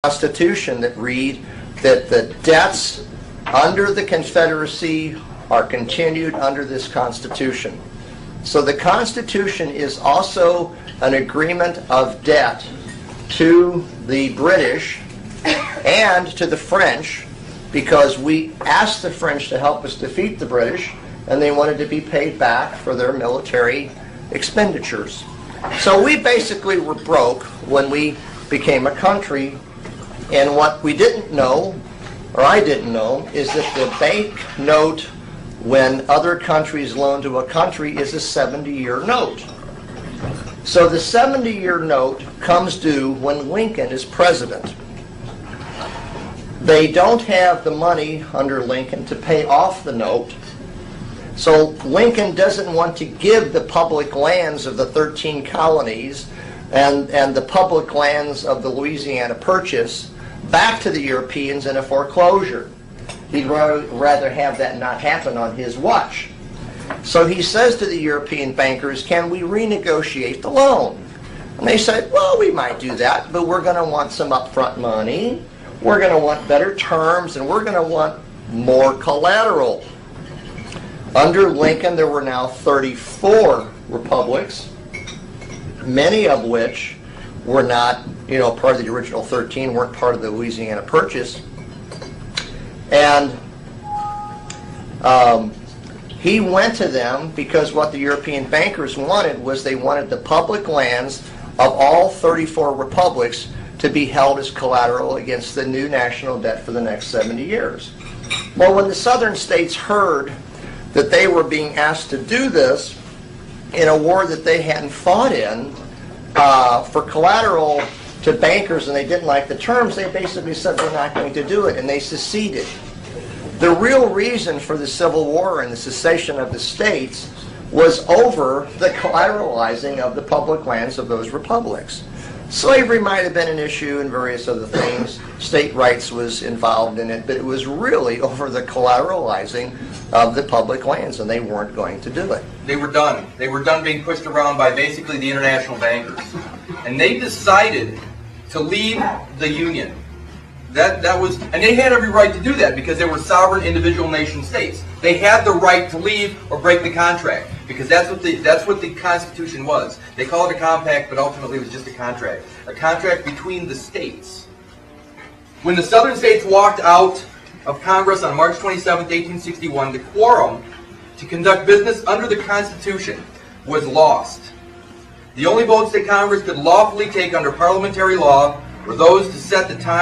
Constitution that read that the debts under the Confederacy are continued under this Constitution. So the Constitution is also an agreement of debt to the British and to the French, because we asked the French to help us defeat the British, and they wanted to be paid back for their military expenditures. So we basically were broke when we became a country. And what we didn't know, or I didn't know, is that the bank note when other countries loan to a country is a 70-year note. So the 70-year note comes due when Lincoln is president. They don't have the money under Lincoln to pay off the note. So Lincoln doesn't want to give the public lands of the 13 colonies and the public lands of the Louisiana Purchase back to the Europeans in a foreclosure. He'd rather have that not happen on his watch. So he says to the European bankers, can we renegotiate the loan? And they said, well, we might do that, but we're going to want some upfront money, we're going to want better terms, and we're going to want more collateral. Under Lincoln, there were now 34 republics, many of which were not, part of the original 13, weren't part of the Louisiana Purchase. And he went to them because what the European bankers wanted was they wanted the public lands of all 34 republics to be held as collateral against the new national debt for the next 70 years. Well, when the southern states heard that they were being asked to do this in a war that they hadn't fought in, for collateral to bankers, and they didn't like the terms, they basically said we're not going to do it, and they seceded. The real reason for the Civil War and the secession of the states was over the collateralizing of the public lands of those republics. Slavery might have been an issue and various other things. State rights was involved in it, but it was really over the collateralizing of the public lands, and they weren't going to do it. They were done. They were done being pushed around by basically the international bankers. And they decided to leave the Union. And they had every right to do that because they were sovereign individual nation states. They had the right to leave or break the contract, because that's what the Constitution was. They call it a compact, but ultimately it was just a contract between the states. When the southern states walked out of Congress on March 27, 1861, the quorum to conduct business under the Constitution was lost. The only votes that Congress could lawfully take under parliamentary law were those to set the time